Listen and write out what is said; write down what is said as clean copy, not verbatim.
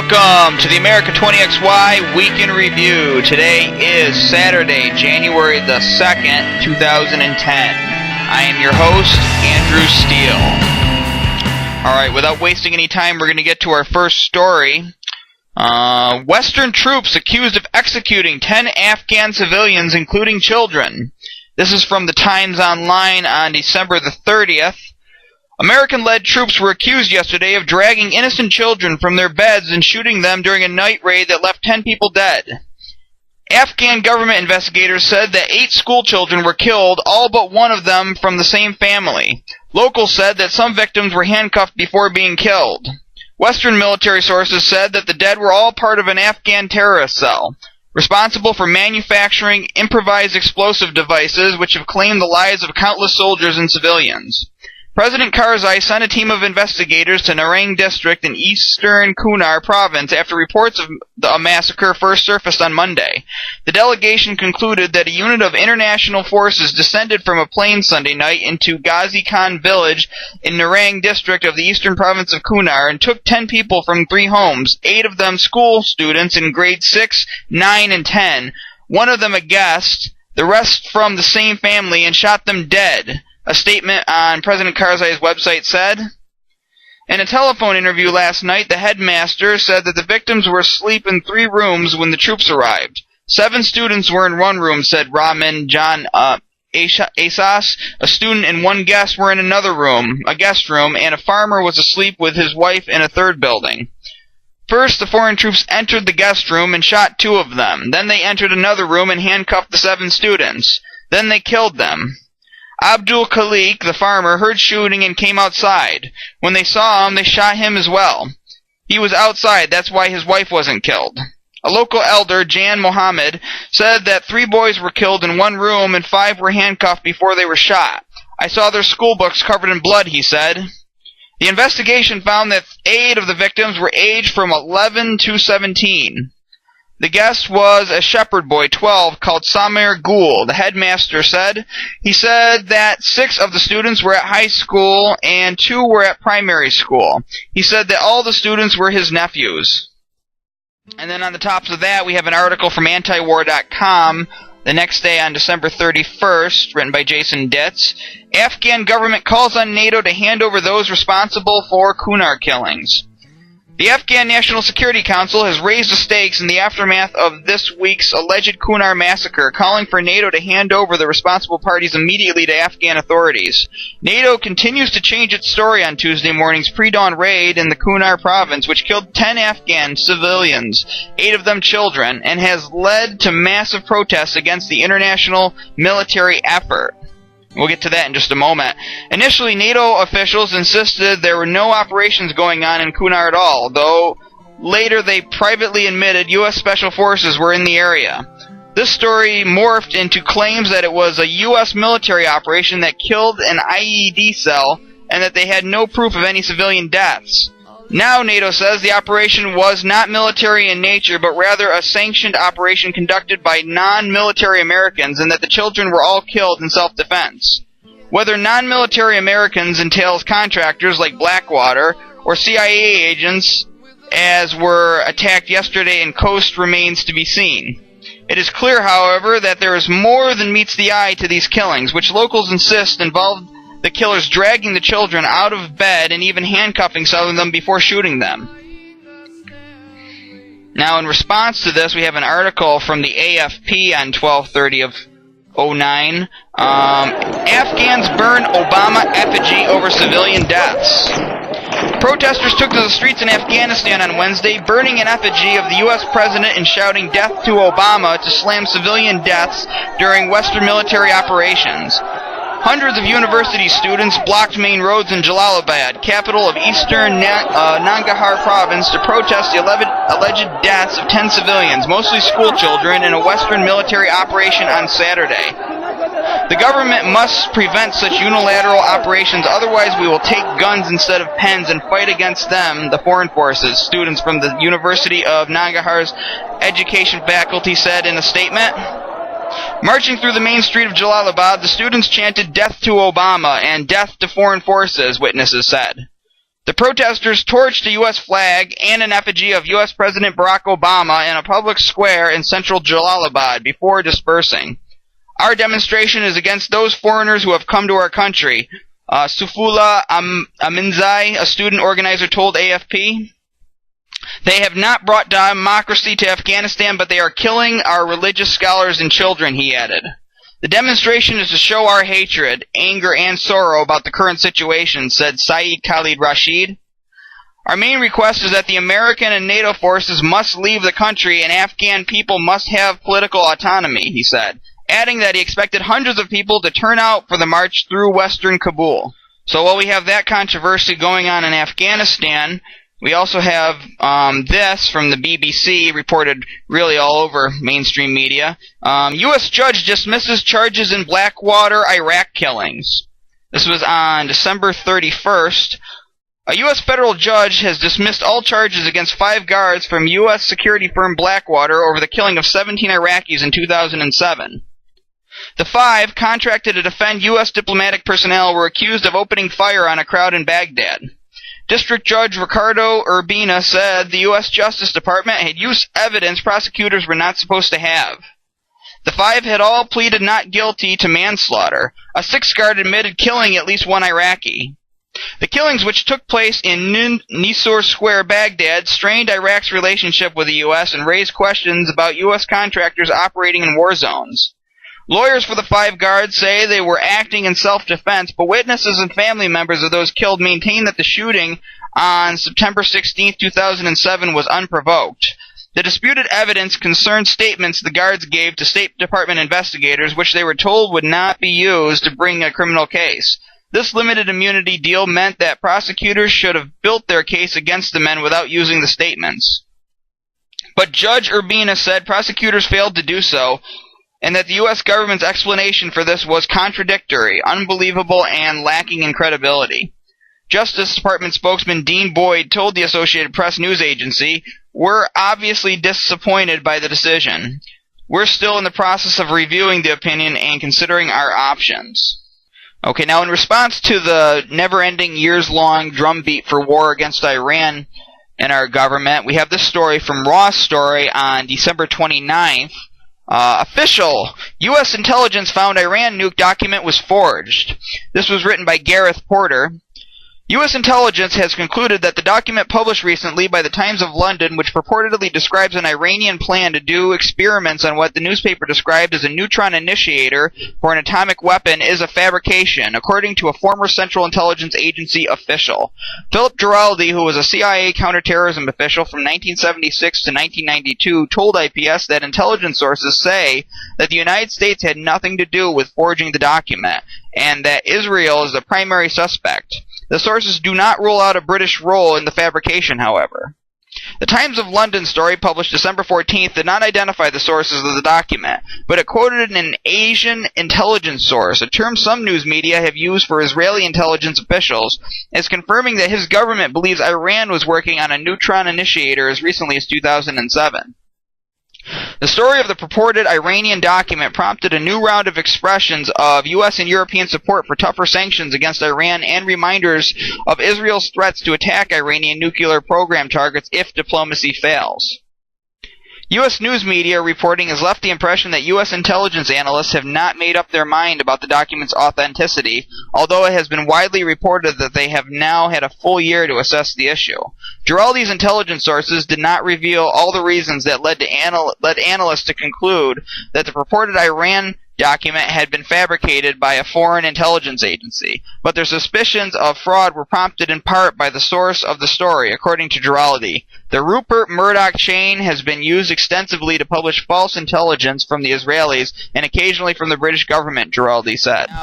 Welcome to the America 20XY Week in Review. Today is Saturday, January the 2nd, 2010. I am your host, Andrew Steele. Alright, without wasting any time, we're going to get to our first story. Western troops accused of executing 10 Afghan civilians, including children. This is from the Times Online on December the 30th. American-led troops were accused yesterday of dragging innocent children from their beds and shooting them during a night raid that left 10 people dead. Afghan government investigators said that 8 schoolchildren were killed, all but one of them from the same family. Locals said that some victims were handcuffed before being killed. Western military sources said that the dead were all part of an Afghan terrorist cell, responsible for manufacturing improvised explosive devices which have claimed the lives of countless soldiers and civilians. President Karzai sent a team of investigators to Narang district in eastern Kunar province after reports of a massacre first surfaced on Monday. The delegation concluded that a unit of international forces descended from a plane Sunday night into Ghazi Khan village in Narang district of the eastern province of Kunar and took 10 people from 3 homes, 8 of them school students in grades 6, 9, and 10, one of them a guest, the rest from the same family, and shot them dead. A statement on President Karzai's website said. In a telephone interview last night, the headmaster said that the victims were asleep in 3 rooms when the troops arrived. 7 students were in 1 room, said Rahman John Asas. A student and 1 guest were in another room, a guest room, and a farmer was asleep with his wife in a 3rd building. First, the foreign troops entered the guest room and shot 2 of them. Then they entered another room and handcuffed the 7 students. Then they killed them. Abdul Khalik, the farmer, heard shooting and came outside. When they saw him, they shot him as well. He was outside, that's why his wife wasn't killed. A local elder, Jan Mohammed, said that 3 boys were killed in 1 room and 5 were handcuffed before they were shot. I saw their school books covered in blood, he said. The investigation found that 8 of the victims were aged from 11 to 17. The guest was a shepherd boy, 12, called Samir Gul, the headmaster said. He said that 6 of the students were at high school and 2 were at primary school. He said that all the students were his nephews. And then on the top of that, we have an article from antiwar.com the next day on December 31st, written by Jason Ditz. Afghan government calls on NATO to hand over those responsible for Kunar killings. The Afghan National Security Council has raised the stakes in the aftermath of this week's alleged Kunar massacre, calling for NATO to hand over the responsible parties immediately to Afghan authorities. NATO continues to change its story on Tuesday morning's pre-dawn raid in the Kunar province, which killed 10 Afghan civilians, 8 of them children, and has led to massive protests against the international military effort. We'll get to that in just a moment. Initially, NATO officials insisted there were no operations going on in Kunar at all, though later they privately admitted U.S. Special Forces were in the area. This story morphed into claims that it was a U.S. military operation that killed an IED cell and that they had no proof of any civilian deaths. Now NATO says the operation was not military in nature, but rather a sanctioned operation conducted by non-military Americans, and that the children were all killed in self-defense. Whether non-military Americans entails contractors like Blackwater or CIA agents, as were attacked yesterday in Khost, remains to be seen. It is clear, however, that there is more than meets the eye to these killings, which locals insist involved the killers dragging the children out of bed and even handcuffing some of them before shooting them. Now, in response to this, we have an article from the AFP on 12/30/09. Afghans burn Obama effigy over civilian deaths. Protesters took to the streets in Afghanistan on Wednesday, burning an effigy of the U.S. president and shouting "Death to Obama" to slam civilian deaths during Western military operations. Hundreds of university students blocked main roads in Jalalabad, capital of eastern Nangarhar province, to protest the alleged deaths of 10 civilians, mostly school children, in a Western military operation on Saturday. The government must prevent such unilateral operations, otherwise we will take guns instead of pens and fight against them, the foreign forces, students from the University of Nangarhar's education faculty said in a statement. Marching through the main street of Jalalabad, the students chanted "Death to Obama" and "Death to Foreign Forces," witnesses said. The protesters torched a U.S. flag and an effigy of U.S. President Barack Obama in a public square in central Jalalabad before dispersing. Our demonstration is against those foreigners who have come to our country, Sufula Aminzai, a student organizer, told AFP. They have not brought democracy to Afghanistan, but they are killing our religious scholars and children, he added. The demonstration is to show our hatred, anger, and sorrow about the current situation, said Saeed Khalid Rashid. Our main request is that the American and NATO forces must leave the country and Afghan people must have political autonomy, he said, adding that he expected hundreds of people to turn out for the march through western Kabul. So while we have that controversy going on in Afghanistan, we also have this from the BBC, reported really all over mainstream media. U.S. judge dismisses charges in Blackwater, Iraq killings. This was on December 31st. A U.S. federal judge has dismissed all charges against 5 guards from U.S. security firm Blackwater over the killing of 17 Iraqis in 2007. The 5, contracted to defend U.S. diplomatic personnel, were accused of opening fire on a crowd in Baghdad. District Judge Ricardo Urbina said the U.S. Justice Department had used evidence prosecutors were not supposed to have. The 5 had all pleaded not guilty to manslaughter. A 6th guard admitted killing at least 1 Iraqi. The killings, which took place in Nisor Square, Baghdad, strained Iraq's relationship with the U.S. and raised questions about U.S. contractors operating in war zones. Lawyers for the 5 guards say they were acting in self-defense, but witnesses and family members of those killed maintain that the shooting on September 16, 2007 was unprovoked. The disputed evidence concerned statements the guards gave to State Department investigators, which they were told would not be used to bring a criminal case. This limited immunity deal meant that prosecutors should have built their case against the men without using the statements. But Judge Urbina said prosecutors failed to do so, and that the U.S. government's explanation for this was contradictory, unbelievable, and lacking in credibility. Justice Department spokesman Dean Boyd told the Associated Press news agency, "We're obviously disappointed by the decision. We're still in the process of reviewing the opinion and considering our options." Okay, now in response to the never-ending, years-long drumbeat for war against Iran and our government, we have this story from Raw's Story on December 29th. Official U.S. intelligence found Iran nuke document was forged. This was written by Gareth Porter. U.S. intelligence has concluded that the document published recently by the Times of London, which purportedly describes an Iranian plan to do experiments on what the newspaper described as a neutron initiator for an atomic weapon, is a fabrication, according to a former Central Intelligence Agency official. Philip Giraldi, who was a CIA counterterrorism official from 1976 to 1992, told IPS that intelligence sources say that the United States had nothing to do with forging the document, and that Israel is the primary suspect. The sources do not rule out a British role in the fabrication, however. The Times of London story, published December 14th, did not identify the sources of the document, but it quoted an Asian intelligence source, a term some news media have used for Israeli intelligence officials, as confirming that his government believes Iran was working on a neutron initiator as recently as 2007. The story of the purported Iranian document prompted a new round of expressions of U.S. and European support for tougher sanctions against Iran and reminders of Israel's threats to attack Iranian nuclear program targets if diplomacy fails. U.S. news media reporting has left the impression that U.S. intelligence analysts have not made up their mind about the document's authenticity, although it has been widely reported that they have now had a full year to assess the issue. Giraldi's intelligence sources did not reveal all the reasons that led analysts to conclude that the purported Iran document had been fabricated by a foreign intelligence agency, but their suspicions of fraud were prompted in part by the source of the story, according to Giraldi. The Rupert Murdoch chain has been used extensively to publish false intelligence from the Israelis and occasionally from the British government, Giraldi said. Now,